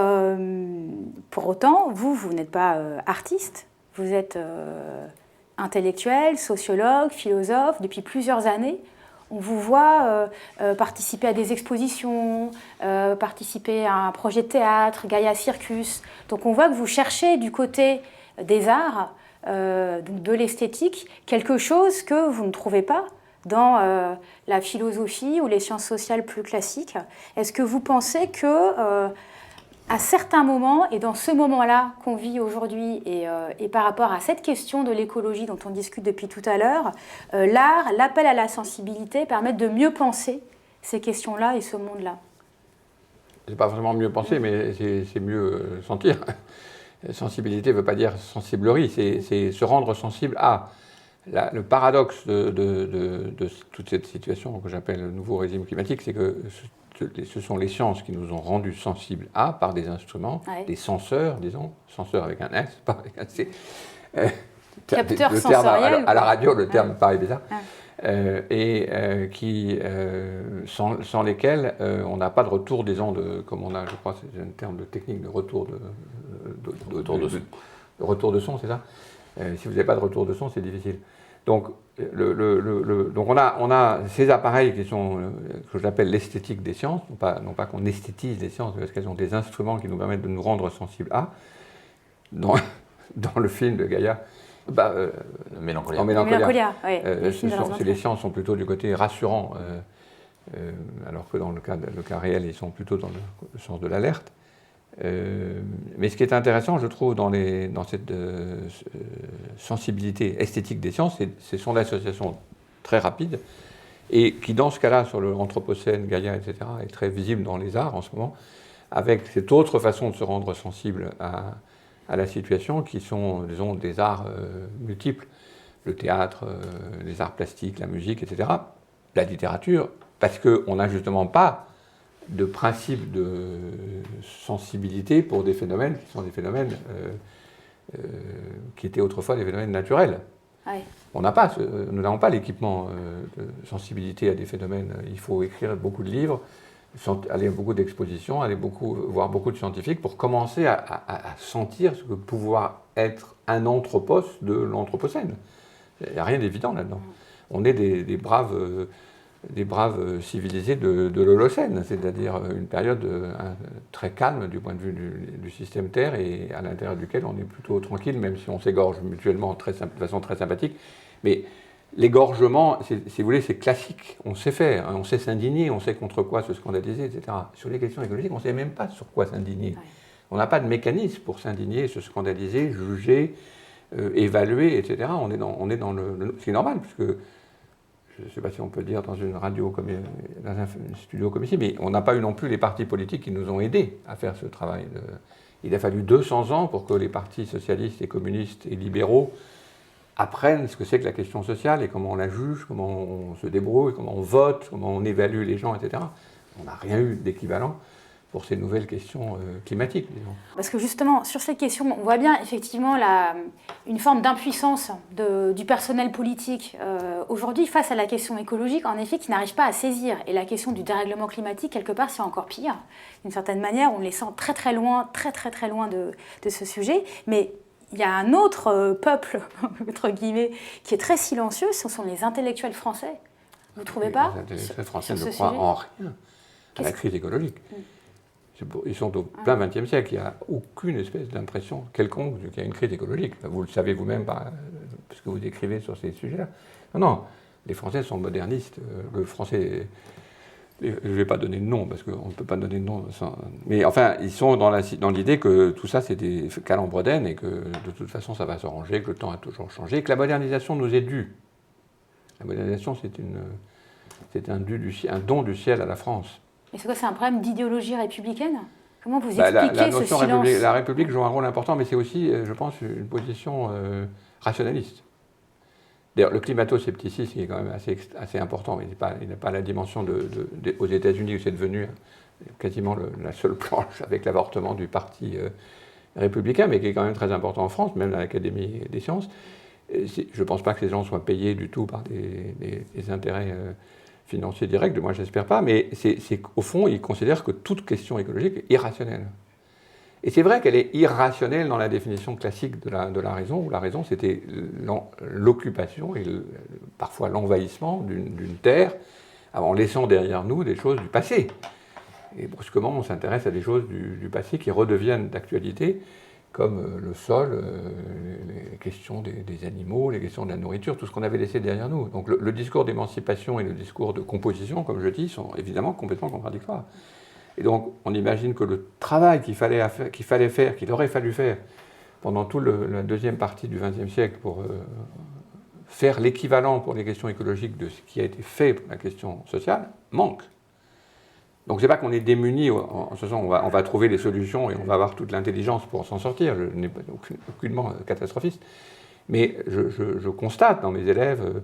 pour autant, vous n'êtes pas artiste, vous êtes intellectuel, sociologue, philosophe, depuis plusieurs années. On vous voit participer à des expositions, participer à un projet de théâtre, Gaïa Circus. Donc on voit que vous cherchez du côté des arts, de l'esthétique, quelque chose que vous ne trouvez pas dans la philosophie ou les sciences sociales plus classiques. Est-ce que vous pensez que à certains moments, et dans ce moment-là qu'on vit aujourd'hui, et par rapport à cette question de l'écologie dont on discute depuis tout à l'heure, l'art, l'appel à la sensibilité permettent de mieux penser ces questions-là et ce monde-là? C'est pas vraiment mieux penser, mais c'est mieux sentir. Sensibilité ne veut pas dire sensiblerie, c'est se rendre sensible à. Le paradoxe de toute cette situation que j'appelle le nouveau régime climatique, c'est que ce sont les sciences qui nous ont rendus sensibles à, par des instruments, des senseurs, disons, senseurs avec un S, pas avec un C. Capteurs sensoriels. À la radio, le terme paraît bizarre. Sans lesquels on n'a pas de retour, disons, comme on a, je crois, c'est un terme de technique de retour retour de son, c'est ça? Si vous n'avez pas de retour de son, c'est difficile. Donc, donc on a ces appareils qui sont, que j'appelle l'esthétique des sciences, non pas qu'on esthétise les sciences, mais parce qu'elles ont des instruments qui nous permettent de nous rendre sensibles à. Dans le film de Gaïa, Mélancolia. Mélancolia, oui. Les sciences sont plutôt du côté rassurant, alors que dans le cas réel, ils sont plutôt dans le sens de l'alerte. Mais ce qui est intéressant, je trouve, dans cette sensibilité esthétique des sciences, ce sont d'associations très rapides et qui, dans ce cas-là, sur l'Anthropocène, Gaïa, etc., est très visible dans les arts en ce moment, avec cette autre façon de se rendre sensible à la situation, qui sont, disons, des arts multiples, le théâtre, les arts plastiques, la musique, etc., la littérature, parce qu'on n'a justement pas de principe de sensibilité pour des phénomènes qui sont des phénomènes qui étaient autrefois des phénomènes naturels. Oui. Nous n'avons pas l'équipement de sensibilité à des phénomènes. Il faut écrire beaucoup de livres, aller à beaucoup d'expositions, voir beaucoup de scientifiques pour commencer à sentir ce que pouvoir être un anthropos de l'Anthropocène. Il n'y a rien d'évident là-dedans. On est des braves civilisés de l'Holocène, c'est-à-dire une période très calme du point de vue du système Terre et à l'intérieur duquel on est plutôt tranquille, même si on s'égorge mutuellement de façon très sympathique. Mais l'égorgement, si vous voulez, c'est classique. On sait faire, hein, on sait s'indigner, on sait contre quoi se scandaliser, etc. Sur les questions écologiques, on ne sait même pas sur quoi s'indigner. Ouais. On n'a pas de mécanisme pour s'indigner, se scandaliser, juger, évaluer, etc. On est dans le... C'est normal, puisque... Je ne sais pas si on peut le dire dans une radio, dans un studio comme ici, mais on n'a pas eu non plus les partis politiques qui nous ont aidés à faire ce travail. Il a fallu 200 ans pour que les partis socialistes et communistes et libéraux apprennent ce que c'est que la question sociale et comment on la juge, comment on se débrouille, comment on vote, comment on évalue les gens, etc. On n'a rien eu d'équivalent pour ces nouvelles questions climatiques, disons. Parce que justement, sur ces questions, on voit bien effectivement une forme d'impuissance du personnel politique aujourd'hui face à la question écologique, en effet, qui n'arrive pas à saisir. Et la question du dérèglement climatique, quelque part, c'est encore pire. D'une certaine manière, on les sent très très loin de ce sujet. Mais il y a un autre peuple, entre guillemets, qui est très silencieux, ce sont les intellectuels français. Vous ne trouvez pas? Les intellectuels français ne croient en rien à la crise écologique. Ils sont au plein XXe siècle. Il n'y a aucune espèce d'impression quelconque qu'il y a une crise écologique. Vous le savez vous-même parce que vous écrivez sur ces sujets-là. Non, les Français sont modernistes. Le français... Je ne vais pas donner de nom, parce qu'on ne peut pas donner de nom. Mais enfin, ils sont dans l'idée que tout ça, c'est des calembredaines et que de toute façon, ça va s'arranger, que le temps a toujours changé, et que la modernisation nous est due. La modernisation, c'est C'est un don du ciel à la France. Et c'est quoi, c'est un problème d'idéologie républicaine? Comment vous La expliquez ce notion silence? la République joue un rôle important, mais c'est aussi, je pense, une position rationaliste. D'ailleurs, le climato-scepticisme est quand même assez important. Il n'a pas la dimension aux États-Unis où c'est devenu quasiment la seule planche avec l'avortement du parti républicain, mais qui est quand même très important en France, même à l'Académie des sciences. Je ne pense pas que ces gens soient payés du tout par des intérêts financiers directs, moi j'espère pas, mais c'est qu'au fond, ils considèrent que toute question écologique est irrationnelle. Et c'est vrai qu'elle est irrationnelle dans la définition classique de la raison, où la raison c'était l'occupation et parfois l'envahissement d'une terre, en laissant derrière nous des choses du passé. Et brusquement, on s'intéresse à des choses du passé qui redeviennent d'actualité, comme le sol, les questions des animaux, les questions de la nourriture, tout ce qu'on avait laissé derrière nous. Donc le discours d'émancipation et le discours de composition, comme je dis, sont évidemment complètement contradictoires. Et donc on imagine que le travail qu'il aurait fallu faire pendant toute la deuxième partie du XXe siècle pour faire l'équivalent pour les questions écologiques de ce qui a été fait pour la question sociale, manque. Donc c'est pas qu'on est démunis, en ce sens on va trouver les solutions et on va avoir toute l'intelligence pour s'en sortir, je n'ai aucunement catastrophiste, mais je constate dans mes élèves,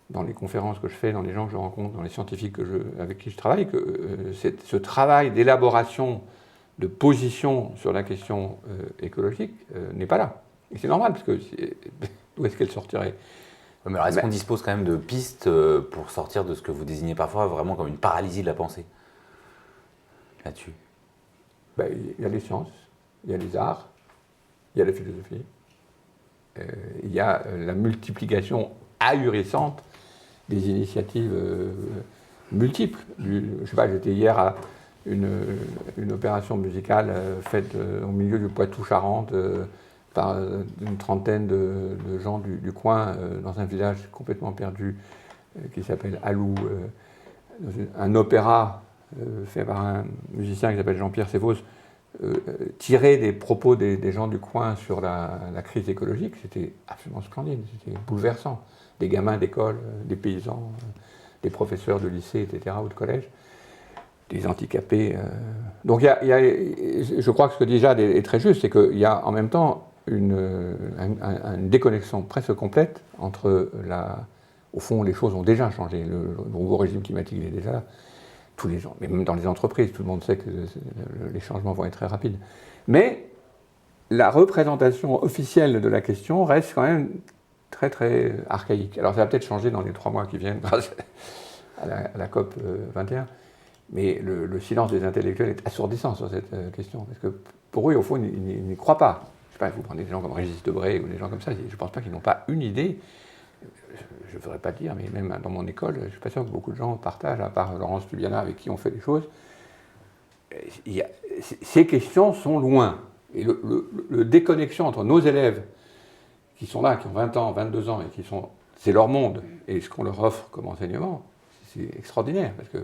dans les conférences que je fais, dans les gens que je rencontre, dans les scientifiques avec qui je travaille, que ce travail d'élaboration de position sur la question écologique n'est pas là. Et c'est normal, parce que d'où est-ce qu'elle sortirait? Mais alors est-ce qu'on dispose quand même de pistes pour sortir de ce que vous désignez parfois vraiment comme une paralysie de la pensée là-dessus? Il y a les sciences, il y a les arts, il y a la philosophie, il y a la multiplication ahurissante des initiatives multiples. Je sais pas, j'étais hier à une opération musicale faite au milieu du Poitou-Charentes par une trentaine de gens du coin dans un village complètement perdu qui s'appelle Alou, un opéra fait par un musicien qui s'appelle Jean-Pierre Sévos, tiré des propos des gens du coin sur la crise écologique. C'était absolument splendide, c'était bouleversant. Des gamins d'école, des paysans, des professeurs de lycée, etc., ou de collège, des handicapés. Donc je crois que ce que dit Jade est très juste, c'est qu'il y a en même temps une déconnexion presque complète entre au fond, les choses ont déjà changé. Le nouveau régime climatique est déjà là. Tous les gens, mais même dans les entreprises, tout le monde sait que les changements vont être très rapides. Mais la représentation officielle de la question reste quand même très très archaïque. Alors ça va peut-être changer dans les 3 mois qui viennent grâce à la COP 21, mais le silence des intellectuels est assourdissant sur cette question, parce que pour eux, au fond, ils n'y croient pas. Je sais pas, vous prenez des gens comme Régis Debray ou des gens comme ça, je ne pense pas qu'ils n'ont pas une idée. Je ne voudrais pas dire, mais même dans mon école, je ne suis pas sûr que beaucoup de gens partagent, à part Laurence Tubiana avec qui on fait les choses. Ces questions sont loin. Et le déconnexion entre nos élèves, qui sont là, qui ont 20 ans, 22 ans, et c'est leur monde, et ce qu'on leur offre comme enseignement, c'est extraordinaire, parce que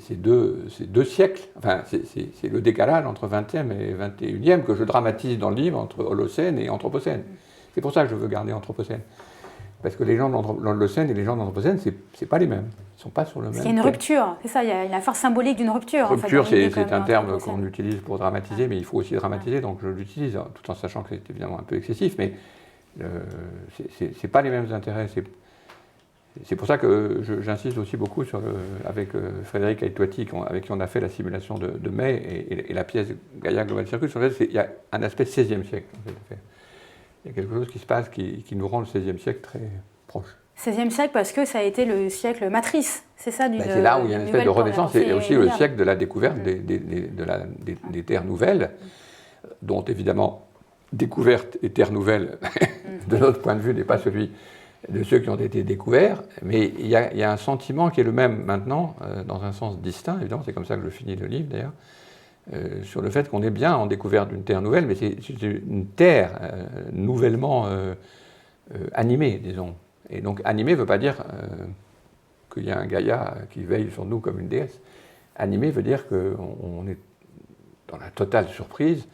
c'est deux siècles, enfin, c'est le décalage entre 20e et 21e que je dramatise dans le livre, entre Holocène et Anthropocène. C'est pour ça que je veux garder Anthropocène. Parce que les gens de l'Holocène et les gens de l'Anthropocène, c'est pas les mêmes. Ils ne sont pas sur le même. Il y a une rupture, c'est ça, il y a la force symbolique d'une rupture. Rupture, c'est un terme qu'on utilise pour dramatiser, mais il faut aussi dramatiser, donc je l'utilise, tout en sachant que c'est évidemment un peu excessif, mais c'est pas les mêmes intérêts. C'est pour ça que j'insiste aussi beaucoup avec Frédéric Aïtouati, avec qui on a fait la simulation de mai et la pièce Gaïa Global Circus. En fait, il y a un aspect 16e siècle. En fait. Il y a quelque chose qui se passe qui nous rend le XVIe siècle très proche. XVIe siècle parce que ça a été le siècle matrice, c'est ça c'est là où il y a une espèce de renaissance, et aussi le siècle de la découverte des terres nouvelles, dont évidemment découverte et terres nouvelles, de notre point de vue, n'est pas celui de ceux qui ont été découverts, mais il y a un sentiment qui est le même maintenant, dans un sens distinct, évidemment, c'est comme ça que je finis le livre d'ailleurs, sur le fait qu'on est bien en découverte d'une terre nouvelle, mais c'est une terre nouvellement animée, disons. Et donc animée ne veut pas dire qu'il y a un Gaïa qui veille sur nous comme une déesse. Animée veut dire qu'on est dans la totale surprise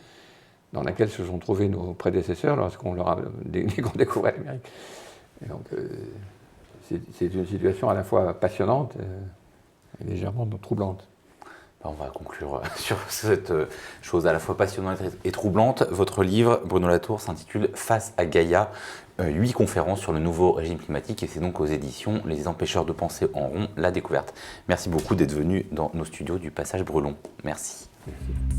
dans laquelle se sont trouvés nos prédécesseurs lorsqu'on leur a découvert l'Amérique. Et donc c'est une situation à la fois passionnante et légèrement troublante. On va conclure sur cette chose à la fois passionnante et troublante. Votre livre, Bruno Latour, s'intitule « Face à Gaïa », 8 conférences sur le nouveau régime climatique, et c'est donc aux éditions Les Empêcheurs de penser en rond, la découverte. Merci beaucoup d'être venu dans nos studios du Passage Brelon. Merci. Merci.